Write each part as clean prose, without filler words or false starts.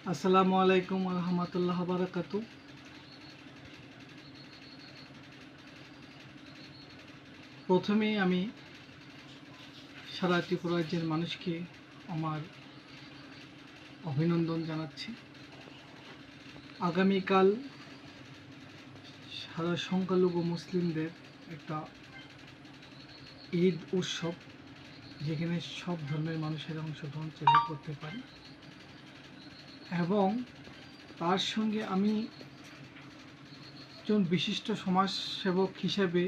আসসালামু আলাইকুম রহমতুল্লাহ বারাকাতু। প্রথমেই আমি সারা ত্রিপুরা রাজ্যের মানুষকে আমার অভিনন্দন জানাচ্ছি। আগামীকাল সারা সংখ্যালঘু মুসলিমদের একটা ঈদ উৎসব, যেখানে সব ধর্মের মানুষের অংশগ্রহণ করতে পারে, এবং তার সঙ্গে আমি একজন বিশিষ্ট সমাজসেবক হিসেবে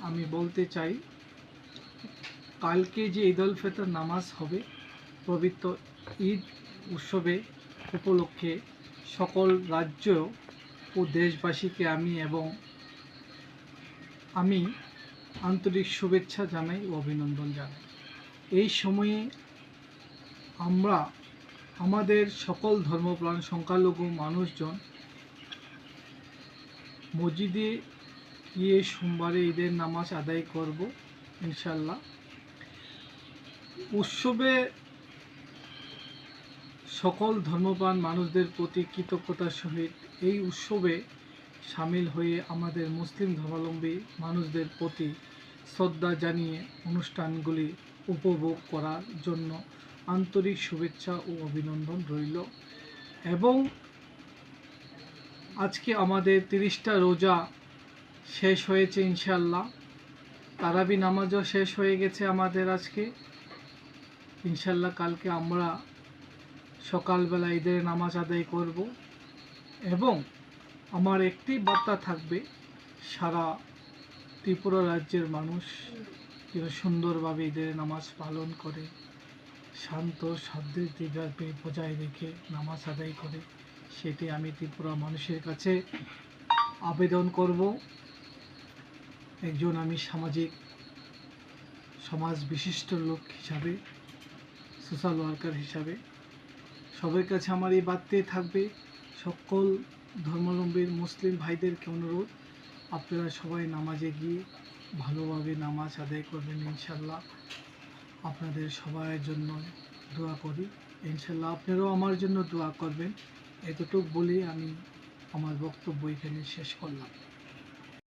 আমি বলতে চাই, কালকে যে ঈদ উল ফিতর নামাজ হবে, পবিত্র ঈদ উৎসবে উপলক্ষে সকল রাজ্য ও দেশবাসীকে আমি আন্তরিক শুভেচ্ছা জানাই ও অভিনন্দন জানাই। এই সময়ে আমরা আমাদের সকল ধর্মপ্রাণ সংখ্যালঘু মানুষজন মসজিদে গিয়ে সোমবারে ঈদের নামাজ আদায় করব ইনশাল্লাহ। উৎসবে সকল ধর্মপ্রাণ মানুষদের প্রতি কৃতজ্ঞতার সহিত এই উৎসবে সামিল হয়ে আমাদের মুসলিম ধর্মাবলম্বী মানুষদের প্রতি শ্রদ্ধা জানিয়ে অনুষ্ঠানগুলি উপভোগ করার জন্য আন্তরিক শুভেচ্ছা ও অভিনন্দন রইল। এবং আজকে আমাদের 30টা রোজা শেষ হয়েছে ইনশাল্লাহ। তারাবি নামাজও শেষ হয়ে গেছে আমাদের আজকে ইনশাল্লাহ। কালকে আমরা সকালবেলা ঈদের নামাজ আদায় করব, এবং আমার একটি বার্তা থাকবে, সারা ত্রিপুরা রাজ্যের মানুষ যেন সুন্দরভাবে ঈদের নামাজ পালন করে, শান্ত সাধ্যে বজায় রেখে নামাজ আদায় করে, সেটি আমি ত্রিপুরা মানুষের কাছে আবেদন করব। একজন আমি সমাজ বিশিষ্ট লোক হিসাবে, সোশ্যাল ওয়ার্কার হিসাবে সবার কাছে আমার এই বার্তাই থাকবে, সকল ধর্মাবলম্বীর মুসলিম ভাইদেরকে অনুরোধ, আপনারা সবাই নামাজে গিয়ে ভালোভাবে নামাজ আদায় করবেন ইনশাল্লাহ। আপনাদের সবার জন্য দোয়া করি ইনশাল্লাহ। আপনারাও আমার জন্য দোয়া করবেন। এতটুকু বলে আমি আমার বক্তব্য এখানে শেষ করলাম।